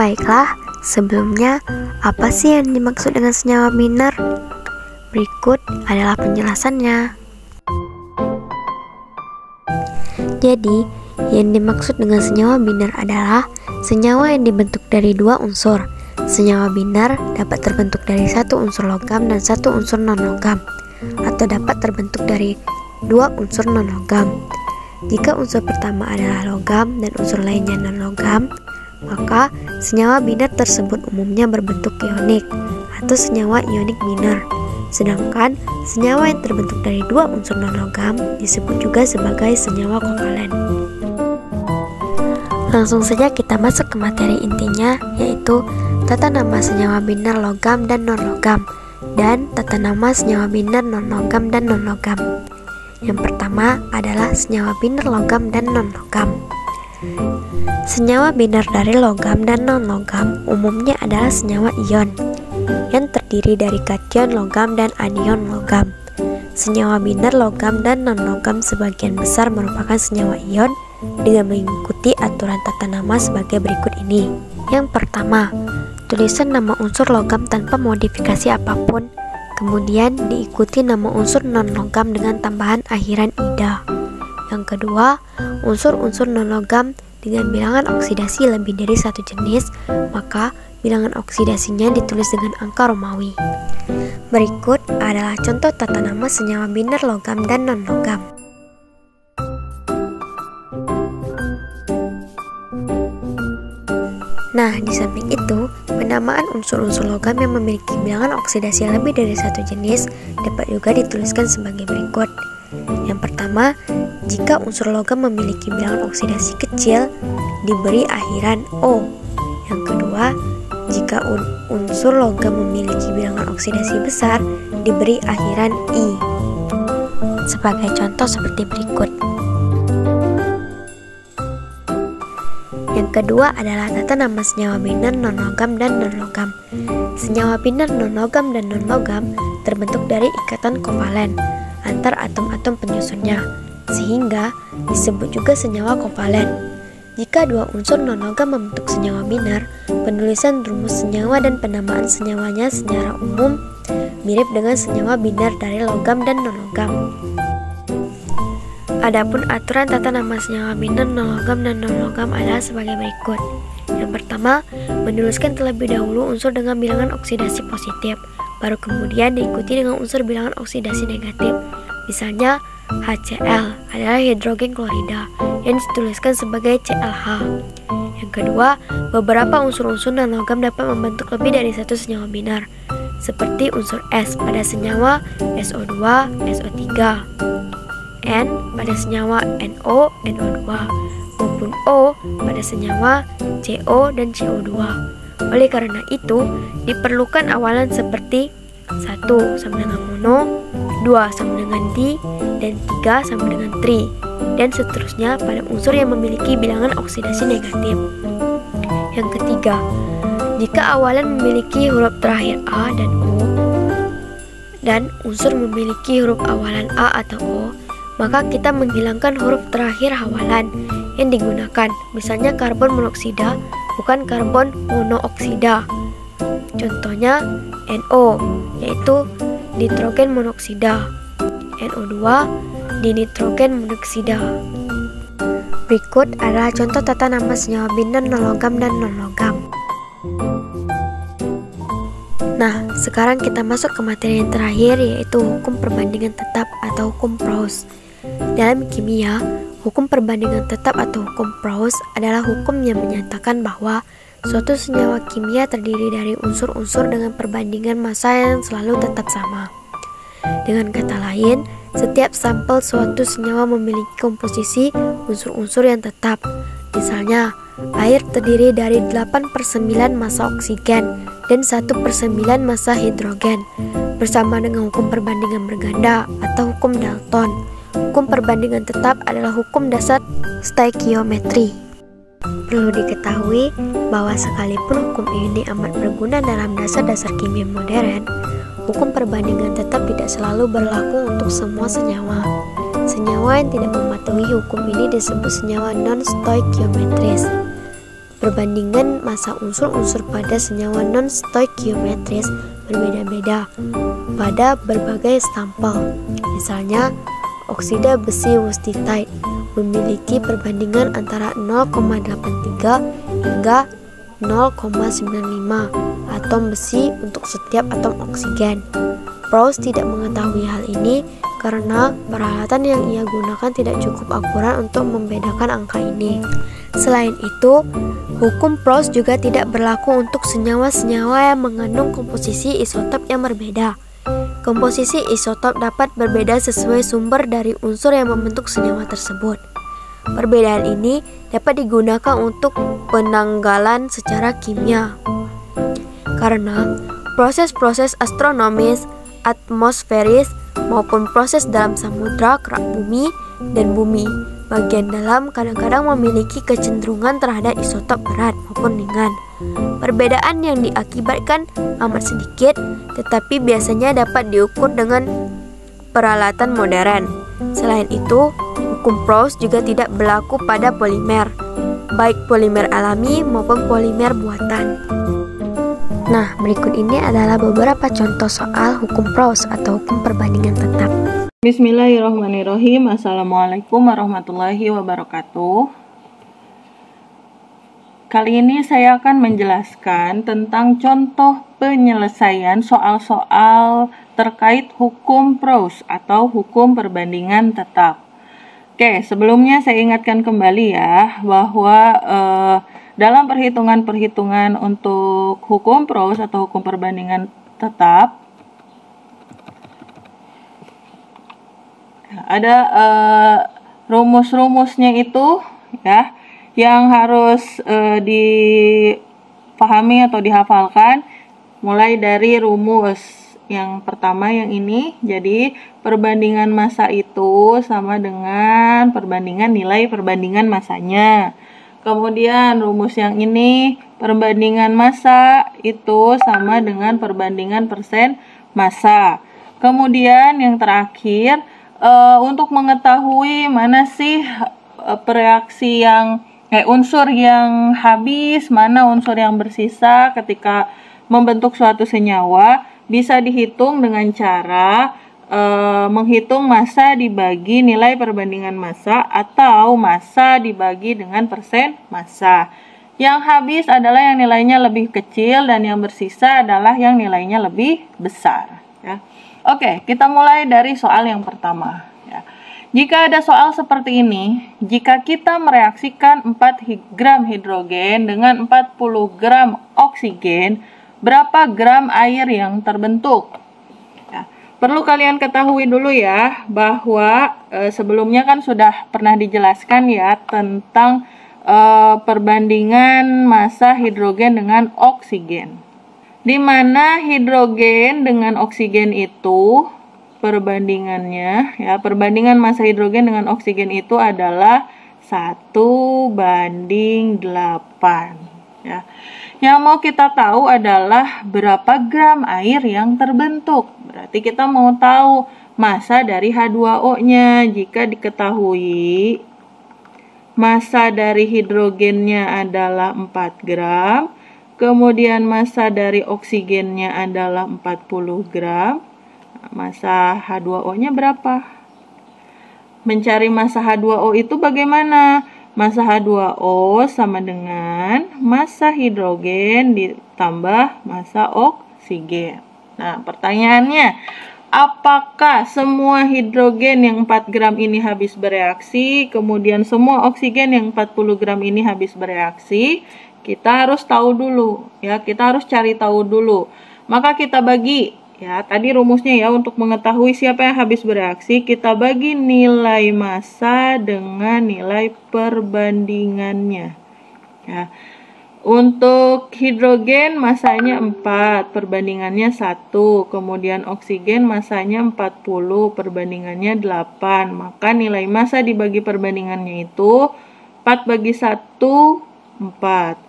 Baiklah, sebelumnya apa sih yang dimaksud dengan senyawa biner? Berikut adalah penjelasannya. Jadi, yang dimaksud dengan senyawa biner adalah senyawa yang dibentuk dari dua unsur. Senyawa biner dapat terbentuk dari satu unsur logam dan satu unsur non-logam, atau dapat terbentuk dari dua unsur non-logam. Jika unsur pertama adalah logam dan unsur lainnya non-logam, maka senyawa biner tersebut umumnya berbentuk ionik atau senyawa ionik biner. Sedangkan senyawa yang terbentuk dari dua unsur non-logam disebut juga sebagai senyawa kovalen. Langsung saja kita masuk ke materi intinya, yaitu tata nama senyawa biner logam dan non-logam, dan tata nama senyawa biner non-logam dan non-logam. Yang pertama adalah senyawa biner logam dan non-logam. Senyawa biner dari logam dan non-logam umumnya adalah senyawa ion yang terdiri dari kation logam dan anion logam. Senyawa biner logam dan non-logam sebagian besar merupakan senyawa ion dengan mengikuti aturan tata nama sebagai berikut ini. Yang pertama, tulisan nama unsur logam tanpa modifikasi apapun, kemudian diikuti nama unsur non-logam dengan tambahan akhiran ida. Yang kedua, unsur-unsur non-logam dengan bilangan oksidasi lebih dari satu jenis, maka bilangan oksidasinya ditulis dengan angka Romawi. Berikut adalah contoh tata nama senyawa biner logam dan non-logam. Nah, di samping itu, penamaan unsur-unsur logam yang memiliki bilangan oksidasi lebih dari satu jenis dapat juga dituliskan sebagai berikut. Yang pertama, jika unsur logam memiliki bilangan oksidasi kecil, diberi akhiran O. Yang kedua, jika unsur logam memiliki bilangan oksidasi besar, diberi akhiran I. Sebagai contoh seperti berikut. Yang kedua adalah tata nama senyawa biner non-logam dan non-logam. Senyawa biner non-logam dan non-logam terbentuk dari ikatan kovalen antar atom-atom penyusunnya, sehingga disebut juga senyawa kovalen. Jika dua unsur non-logam membentuk senyawa biner, penulisan rumus senyawa dan penamaan senyawanya secara umum mirip dengan senyawa biner dari logam dan non-logam. Adapun aturan tata nama senyawa biner non-logam dan non-logam adalah sebagai berikut. Yang pertama, menuliskan terlebih dahulu unsur dengan bilangan oksidasi positif, baru kemudian diikuti dengan unsur bilangan oksidasi negatif. Misalnya, HCl adalah hidrogen klorida yang dituliskan sebagai ClH. Yang kedua, beberapa unsur-unsur non-logam dapat membentuk lebih dari satu senyawa biner, seperti unsur S pada senyawa SO2, SO3, N pada senyawa NO, NO2, maupun O pada senyawa CO dan CO2. Oleh karena itu, diperlukan awalan seperti 1 sama dengan mono, 2 sama dengan di, dan 3 sama dengan tri, dan seterusnya pada unsur yang memiliki bilangan oksidasi negatif. Yang ketiga, jika awalan memiliki huruf terakhir A dan O, dan unsur memiliki huruf awalan A atau O, maka kita menghilangkan huruf terakhir awalan yang digunakan, misalnya karbon monoksida bukan karbon monooksida. Contohnya NO, yaitu nitrogen monoksida, NO2, dinitrogen monoksida. Berikut adalah contoh tata nama senyawa biner non-logam dan non-logam. Nah, sekarang kita masuk ke materi yang terakhir, yaitu hukum perbandingan tetap atau hukum Proust. Dalam kimia, hukum perbandingan tetap atau hukum Proust adalah hukum yang menyatakan bahwa suatu senyawa kimia terdiri dari unsur-unsur dengan perbandingan massa yang selalu tetap sama. Dengan kata lain, setiap sampel suatu senyawa memiliki komposisi unsur-unsur yang tetap. Misalnya, air terdiri dari 8/9 massa oksigen dan 1/9 massa hidrogen, bersama dengan hukum perbandingan berganda atau hukum Dalton. Hukum perbandingan tetap adalah hukum dasar stoikiometri. Perlu diketahui bahwa sekalipun hukum ini amat berguna dalam dasar-dasar kimia modern, hukum perbandingan tetap tidak selalu berlaku untuk semua senyawa. Senyawa yang tidak mematuhi hukum ini disebut senyawa non-stoikiometris. perbandingan massa unsur-unsur pada senyawa non-stoichiometris berbeda-beda pada berbagai sampel. Misalnya, oksida besi wustitite memiliki perbandingan antara 0,83 hingga 0,95 atom besi untuk setiap atom oksigen. Proust tidak mengetahui hal ini karena peralatan yang ia gunakan tidak cukup akurat untuk membedakan angka ini. Selain itu, hukum Proust juga tidak berlaku untuk senyawa-senyawa yang mengandung komposisi isotop yang berbeda. Komposisi isotop dapat berbeda sesuai sumber dari unsur yang membentuk senyawa tersebut. Perbedaan ini dapat digunakan untuk penanggalan secara kimia. Karena proses-proses astronomis, atmosferis, maupun proses dalam samudra, kerak bumi, dan bumi bagian dalam kadang-kadang memiliki kecenderungan terhadap isotop berat maupun ringan. Perbedaan yang diakibatkan amat sedikit, tetapi biasanya dapat diukur dengan peralatan modern. Selain itu, hukum Proust juga tidak berlaku pada polimer, baik polimer alami maupun polimer buatan. Nah, berikut ini adalah beberapa contoh soal hukum Proust atau hukum perbandingan tetap. Bismillahirrahmanirrahim. Assalamualaikum warahmatullahi wabarakatuh. Kali ini saya akan menjelaskan tentang contoh penyelesaian soal-soal terkait hukum Proust atau hukum perbandingan tetap. Oke, sebelumnya saya ingatkan kembali ya bahwa dalam perhitungan-perhitungan untuk hukum Proust atau hukum perbandingan tetap ada rumus-rumusnya itu ya yang harus dipahami atau dihafalkan, mulai dari rumus yang pertama yang ini. Jadi perbandingan massa itu sama dengan perbandingan nilai perbandingan massanya. Kemudian rumus yang ini, perbandingan massa itu sama dengan perbandingan persen massa. Kemudian yang terakhir, untuk mengetahui mana sih reaksi yang unsur yang habis, mana unsur yang bersisa ketika membentuk suatu senyawa, bisa dihitung dengan cara menghitung massa dibagi nilai perbandingan massa atau massa dibagi dengan persen massa. Yang habis adalah yang nilainya lebih kecil dan yang bersisa adalah yang nilainya lebih besar. Ya. Oke, kita mulai dari soal yang pertama. Ya. Jika ada soal seperti ini, jika kita mereaksikan 4 gram hidrogen dengan 40 gram oksigen, berapa gram air yang terbentuk? Perlu kalian ketahui dulu ya bahwa sebelumnya kan sudah pernah dijelaskan ya tentang perbandingan massa hidrogen dengan oksigen. Di mana hidrogen dengan oksigen itu perbandingannya ya, perbandingan massa hidrogen dengan oksigen itu adalah 1:8 ya. Yang mau kita tahu adalah berapa gram air yang terbentuk. Berarti kita mau tahu massa dari H2O-nya. Jika diketahui massa dari hidrogennya adalah 4 gram, kemudian massa dari oksigennya adalah 40 gram, massa H2O-nya berapa? Mencari massa H2O itu bagaimana? Massa H2O sama dengan massa hidrogen ditambah massa oksigen. Nah, pertanyaannya, apakah semua hidrogen yang 4 gram ini habis bereaksi, kemudian semua oksigen yang 40 gram ini habis bereaksi? Kita harus tahu dulu, ya, kita harus cari tahu dulu. Maka kita bagi, ya, tadi rumusnya ya, untuk mengetahui siapa yang habis bereaksi, kita bagi nilai massa dengan nilai perbandingannya. Ya. Untuk hidrogen massanya 4, perbandingannya 1. Kemudian oksigen massanya 40, perbandingannya 8. Maka nilai massa dibagi perbandingannya itu 4 bagi 1, 4.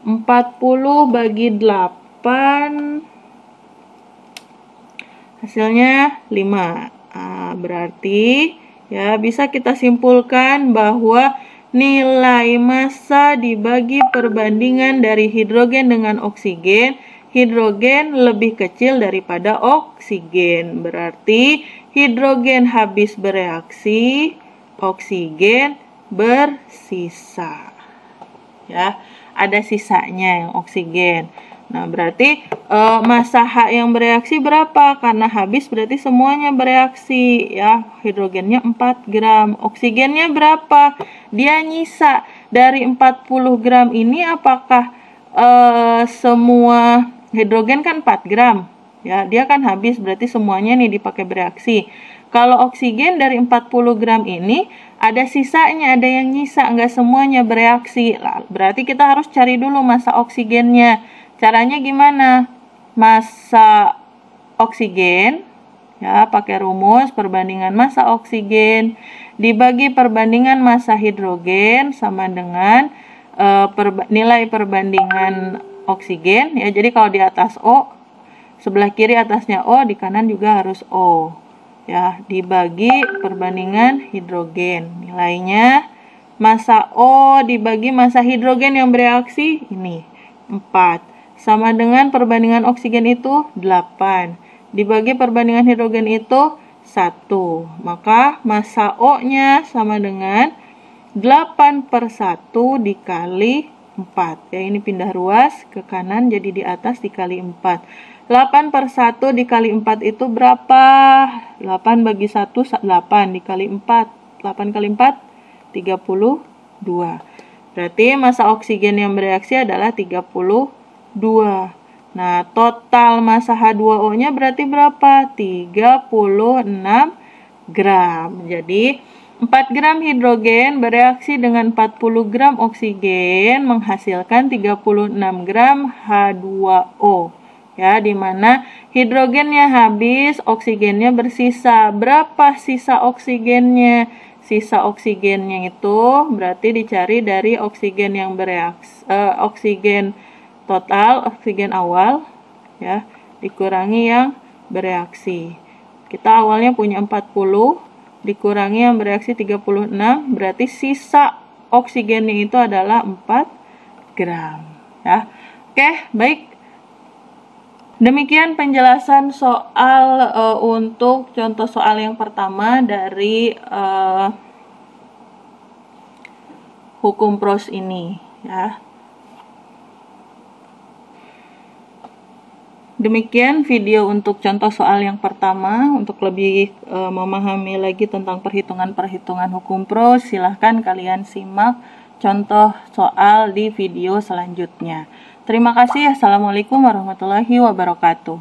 40 bagi 8, hasilnya 5. Berarti ya bisa kita simpulkan bahwa nilai massa dibagi perbandingan dari hidrogen dengan oksigen, hidrogen lebih kecil daripada oksigen. Berarti hidrogen habis bereaksi, oksigen bersisa. Ya, ada sisanya yang oksigen. Nah, berarti massa H yang bereaksi berapa? Karena habis berarti semuanya bereaksi, ya. Hidrogennya 4 gram. Oksigennya berapa? Dia nyisa. Dari 40 gram ini apakah semua hidrogen kan 4 gram? Ya, dia kan habis berarti semuanya nih dipakai bereaksi. Kalau oksigen dari 40 gram ini ada sisanya, ada yang nyisa, enggak semuanya bereaksi. Berarti kita harus cari dulu massa oksigennya. Caranya gimana? Massa oksigen, ya, pakai rumus perbandingan massa oksigen dibagi perbandingan massa hidrogen sama dengan nilai perbandingan oksigen, ya. Jadi kalau di atas O, sebelah kiri atasnya O, di kanan juga harus O, ya, dibagi perbandingan hidrogen. Nilainya massa O dibagi massa hidrogen yang bereaksi ini 4. Sama dengan perbandingan oksigen itu 8. Dibagi perbandingan hidrogen itu 1. Maka massa O-nya sama dengan 8/1 dikali 4. Ya, ini pindah ruas ke kanan jadi di atas dikali 4. 8/1 dikali 4 itu berapa? 8 bagi 1, 8 dikali 4. 8 kali 4, 32. Berarti massa oksigen yang bereaksi adalah 32. Nah, total massa H2O-nya berarti berapa? 36 gram. Jadi, 4 gram hidrogen bereaksi dengan 40 gram oksigen menghasilkan 36 gram H2O. Ya, di mana hidrogennya habis, oksigennya bersisa. Berapa sisa oksigennya? Sisa oksigennya itu berarti dicari dari oksigen yang bereaksi, oksigen total, oksigen awal, ya, dikurangi yang bereaksi. Kita awalnya punya 40, dikurangi yang bereaksi 36, berarti sisa oksigennya itu adalah 4 gram. Ya. Oke, baik. Demikian penjelasan soal untuk contoh soal yang pertama dari hukum Pros ini, ya. Demikian video untuk contoh soal yang pertama. Untuk lebih memahami lagi tentang perhitungan-perhitungan hukum Pros, silahkan kalian simak contoh soal di video selanjutnya. Terima kasih. Assalamualaikum warahmatullahi wabarakatuh.